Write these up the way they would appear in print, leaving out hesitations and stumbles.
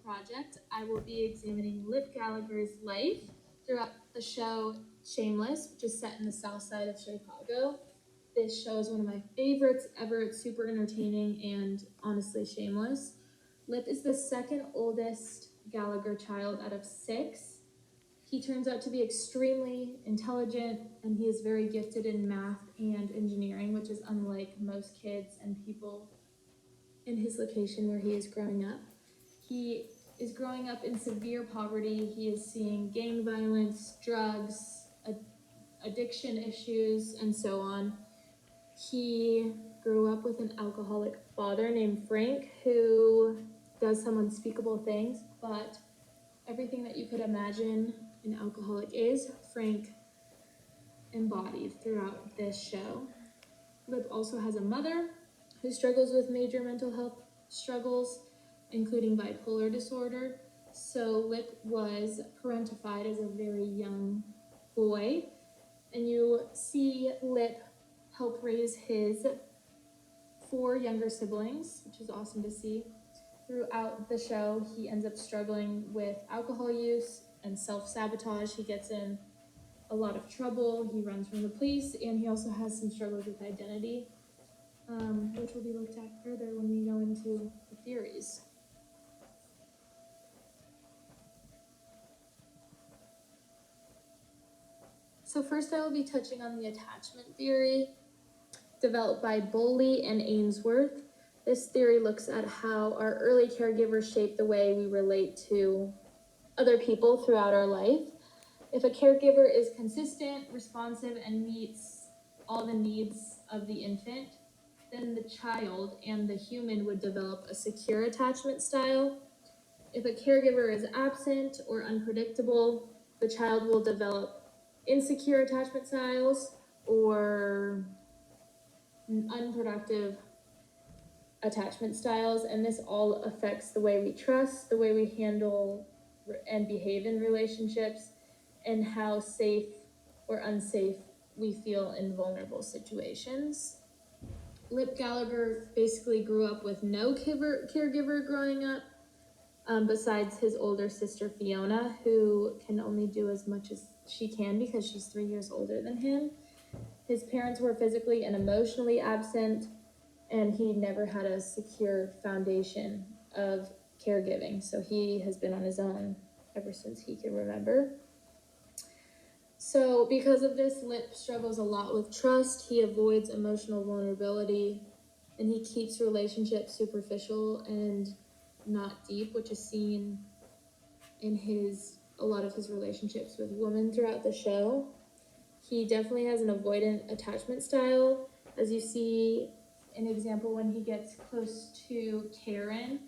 project, I will be examining Lip Gallagher's life throughout the show Shameless, which is set in the south side of Chicago. This show is one of my favorites ever. It's super entertaining and honestly shameless. Lip is the second oldest Gallagher child out of 6. He turns out to be extremely intelligent, and he is very gifted in math and engineering, which is unlike most kids and people in his location where he is growing up. He is growing up in severe poverty. He is seeing gang violence, drugs, addiction issues, and so on. He grew up with an alcoholic father named Frank who does some unspeakable things, but everything that you could imagine an alcoholic is, Frank embodied throughout this show. Lip also has a mother who struggles with major mental health struggles, including bipolar disorder. So Lip was parentified as a very young boy, and you see Lip help raise his 4 younger siblings, which is awesome to see. Throughout the show, he ends up struggling with alcohol use and self-sabotage. He gets in a lot of trouble. He runs from the police, and he also has some struggles with identity, which will be looked at further when we go into the theories. So first I will be touching on the attachment theory developed by Bowley and Ainsworth. This theory looks at how our early caregivers shape the way we relate to other people throughout our life. If a caregiver is consistent, responsive, and meets all the needs of the infant, then the child and the human would develop a secure attachment style. If a caregiver is absent or unpredictable, the child will develop insecure attachment styles or unproductive attachment styles, and this all affects the way we trust, the way we handle and behave in relationships, and how safe or unsafe we feel in vulnerable situations. Lip Gallagher basically grew up with no caregiver growing up, besides his older sister Fiona, who can only do as much as she can because she's 3 years older than him. His parents were physically and emotionally absent, and he never had a secure foundation of caregiving, so he has been on his own ever since he can remember. So because of this, Lip struggles a lot with trust. He avoids emotional vulnerability, and he keeps relationships superficial and not deep, which is seen in a lot of his relationships with women throughout the show. He definitely has an avoidant attachment style, as you see an example when he gets close to Karen.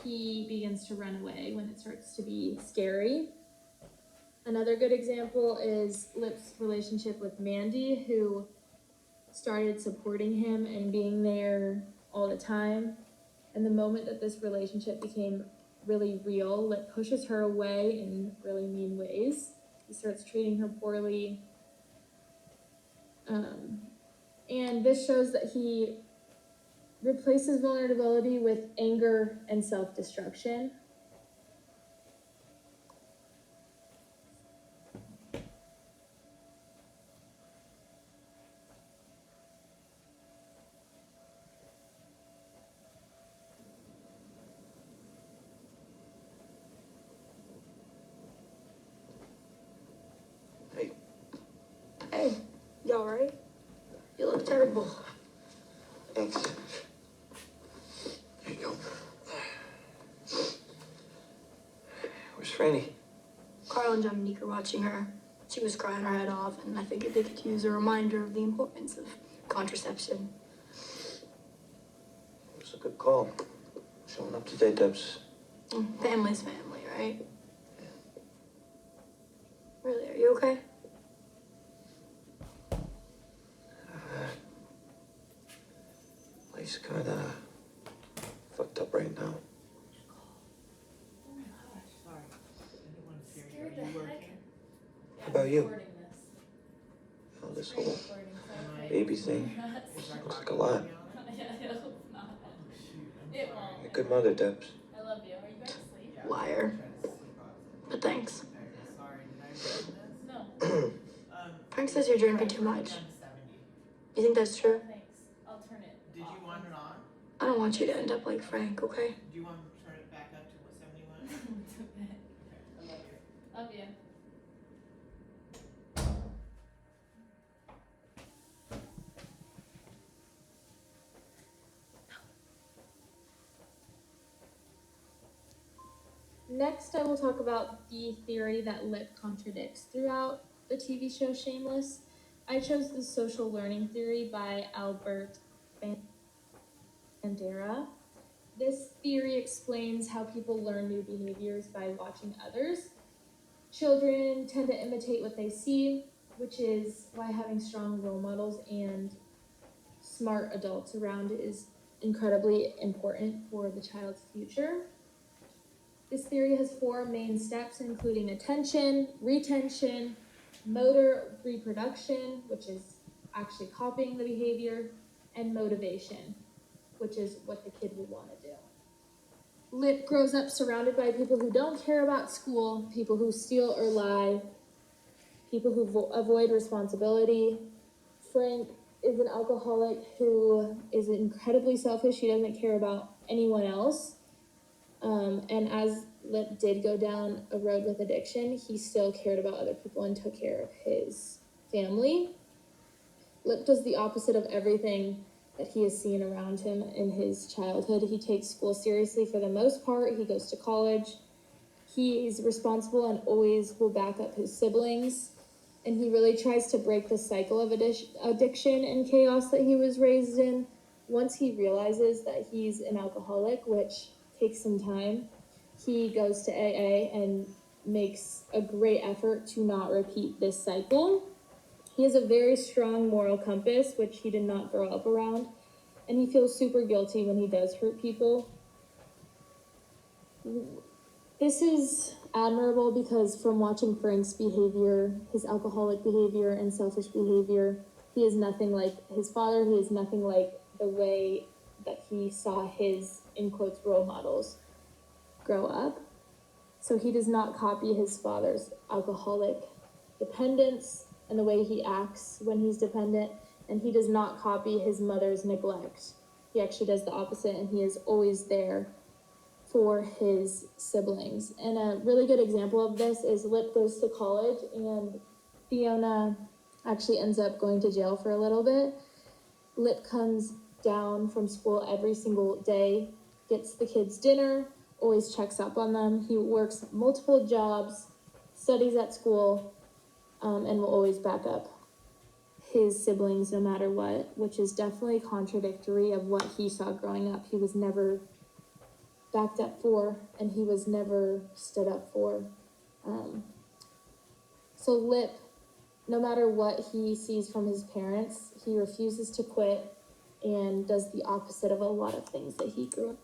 He begins to run away when it starts to be scary. Another good example is Lip's relationship with Mandy, who started supporting him and being there all the time. And the moment that this relationship became really real, Lip pushes her away in really mean ways. He starts treating her poorly. And this shows that he replaces vulnerability with anger and self-destruction. Hey, you alright? You look terrible. Thanks. There you go. Where's Franny? Carl and Dominique are watching her. She was crying her head off, and I figured they could use a reminder of the importance of contraception. It's a good call. Showing up today, Debs. Family's family, right? Really, are you okay? Place kinda fucked up right now. How about you? Oh, this whole baby thing looks like a lot. You're a good mother, Debs. I love you. Are you guys Liar. But thanks. No. Frank says you're drinking too much. You think that's true? Thanks. I'll turn it. Did you want it on? I don't want you to end up like Frank, okay? Do you want to turn it back up to what 71? It's okay. I love you. Love you. Next, I will talk about the theory that Lip contradicts throughout the TV show Shameless. I chose the social learning theory by Albert Bandera. This theory explains how people learn new behaviors by watching others. Children tend to imitate what they see, which is why having strong role models and smart adults around is incredibly important for the child's future. This theory has 4 main steps, including attention, retention, motor reproduction, which is actually copying the behavior, and motivation, which is what the kid would want to do. Lip grows up surrounded by people who don't care about school, people who steal or lie, people who avoid responsibility. Frank is an alcoholic who is incredibly selfish. He doesn't care about anyone else. And as Lip did go down a road with addiction, he still cared about other people and took care of his family. Lip does the opposite of everything that he has seen around him in his childhood. He takes school seriously for the most part. He goes to college. He's responsible and always will back up his siblings. And he really tries to break the cycle of addiction and chaos that he was raised in. Once he realizes that he's an alcoholic, which takes some time, he goes to AA and makes a great effort to not repeat this cycle. He has a very strong moral compass, which he did not grow up around, and he feels super guilty when he does hurt people. This is admirable because from watching Frank's behavior, his alcoholic behavior and selfish behavior, he is nothing like his father. He is nothing like the way that he saw his, in quotes, role models grow up. So he does not copy his father's alcoholic dependence and the way he acts when he's dependent, and he does not copy his mother's neglect. He actually does the opposite, and he is always there for his siblings. And a really good example of this is Lip goes to college, and Fiona actually ends up going to jail for a little bit. Lip comes down from school every single day, gets the kids dinner, always checks up on them. He works multiple jobs, studies at school, and will always back up his siblings no matter what, which is definitely contradictory of what he saw growing up. He was never backed up for, and he was never stood up for. So Lip, no matter what he sees from his parents, he refuses to quit and does the opposite of a lot of things that he grew up.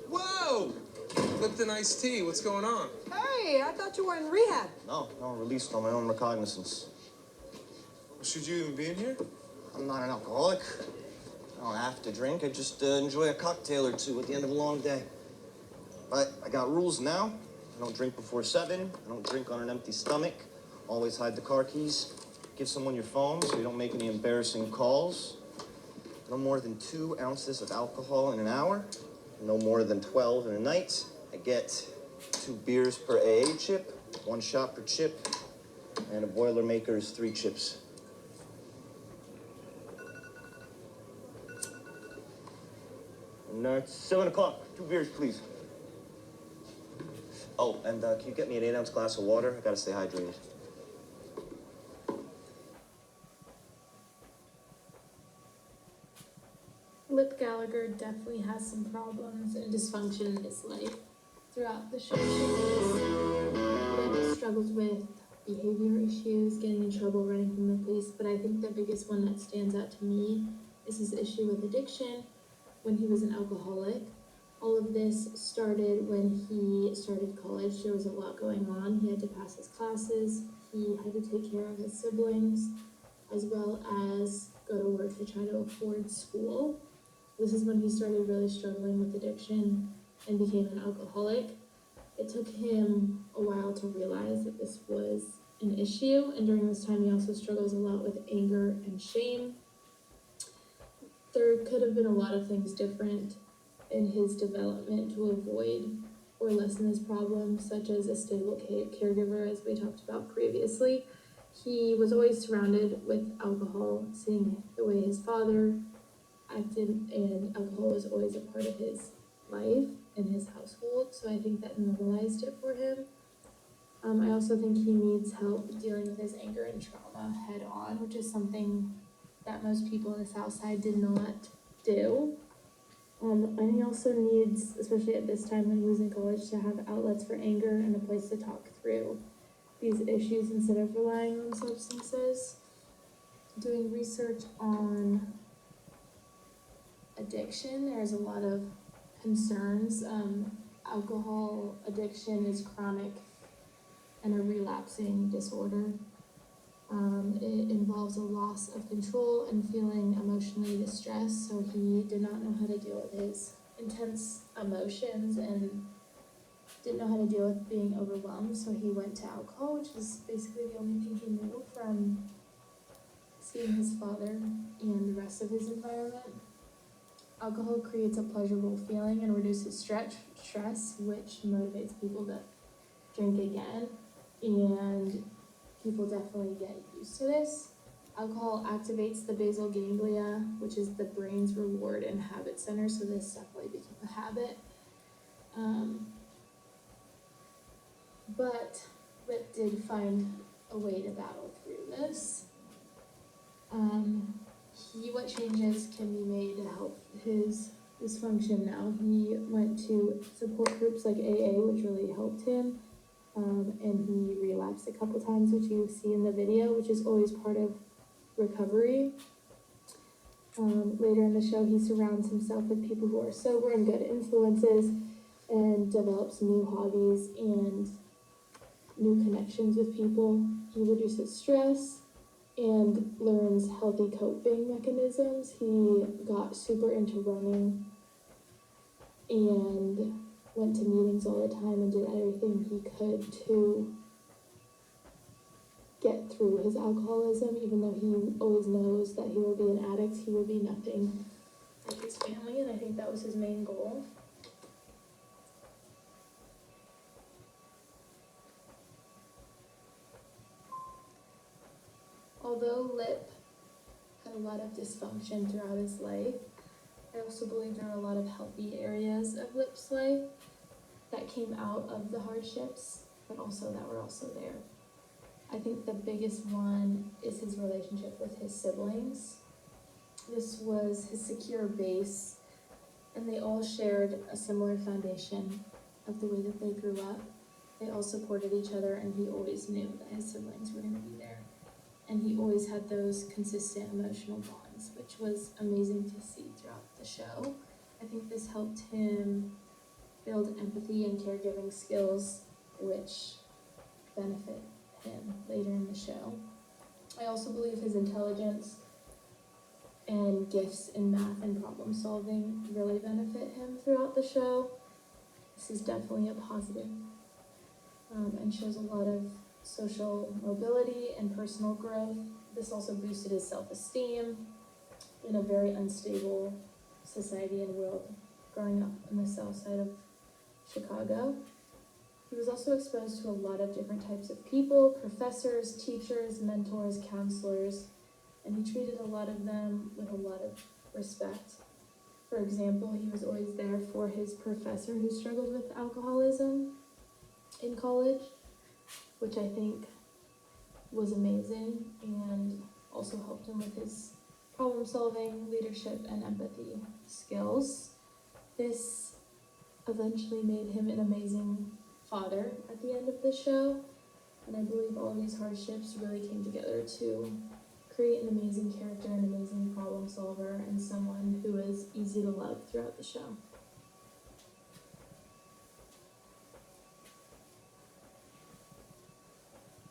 Whoa! Lipton iced tea, what's going on? Hey, I thought you were in rehab. No, released on my own recognizance. Should you even be in here? I'm not an alcoholic. I don't have to drink. I just enjoy a cocktail or two at the end of a long day. But I got rules now. I don't drink before 7. I don't drink on an empty stomach. Always hide the car keys. Give someone your phone so you don't make any embarrassing calls. No more than 2 ounces of alcohol in an hour. No more than 12 in a night. I get 2 beers per AA chip, 1 shot per chip, and a Boilermaker's 3 chips. And it's 7 o'clock. 2 beers, please. Oh, and can you get me an 8-ounce glass of water? I gotta stay hydrated. Lip Gallagher definitely has some problems and dysfunction in his life. Throughout the show, Lip struggles with behavior issues, getting in trouble, running from the police, but I think the biggest one that stands out to me is his issue with addiction when he was an alcoholic. All of this started when he started college. There was a lot going on. He had to pass his classes, he had to take care of his siblings, as well as go to work to try to afford school. This is when he started really struggling with addiction and became an alcoholic. It took him a while to realize that this was an issue, and during this time he also struggles a lot with anger and shame. There could have been a lot of things different in his development to avoid or lessen his problems, such as a stable caregiver, as we talked about previously. He was always surrounded with alcohol, seeing the way his father acted, and alcohol was always a part of his life and his household, so I think that normalized it for him. I also think he needs help dealing with his anger and trauma head on, which is something that most people in the South Side did not do. And he also needs, especially at this time when he was in college, to have outlets for anger and a place to talk through these issues instead of relying on substances. Doing research on addiction, there's a lot of concerns. Alcohol addiction is chronic and a relapsing disorder. It involves a loss of control and feeling emotionally distressed, so he did not know how to deal with his intense emotions and didn't know how to deal with being overwhelmed, so he went to alcohol, which is basically the only thing he knew from seeing his father and the rest of his environment. Alcohol creates a pleasurable feeling and reduces stress, which motivates people to drink again, and people definitely get used to this. Alcohol activates the basal ganglia, which is the brain's reward and habit center, so this definitely became a habit. But Lip did find a way to battle through this. What changes can be made to help his dysfunction now? He went to support groups like AA, which really helped him. And he relapsed a couple times, which you see in the video, which is always part of recovery. Later in the show, he surrounds himself with people who are sober and good influences and develops new hobbies and new connections with people. He reduces stress and learns healthy coping mechanisms. He got super into running and went to meetings all the time and did everything he could to get through his alcoholism, even though he always knows that he will be an addict, he will be nothing like his family, and I think that was his main goal. Although Lip had a lot of dysfunction throughout his life, I also believe there are a lot of healthy areas of Lip's life that came out of the hardships, but also that were also there. I think the biggest one is his relationship with his siblings. This was his secure base, and they all shared a similar foundation of the way that they grew up. They all supported each other, and he always knew that his siblings were going to be there. And he always had those consistent emotional bonds, which was amazing to see throughout the show. I think this helped him build empathy and caregiving skills, which benefit him later in the show. I also believe his intelligence and gifts in math and problem solving really benefit him throughout the show. This is definitely a positive, and shows a lot of social mobility and personal growth. This also boosted his self-esteem in a very unstable society and world growing up in the south side of Chicago. He was also exposed to a lot of different types of people, professors, teachers, mentors, counselors, and he treated a lot of them with a lot of respect. For example, he was always there for his professor who struggled with alcoholism in college, which I think was amazing and also helped him with his problem solving, leadership, and empathy skills. This eventually made him an amazing father at the end of the show, and I believe all these hardships really came together to create an amazing character, an amazing problem solver, and someone who is easy to love throughout the show.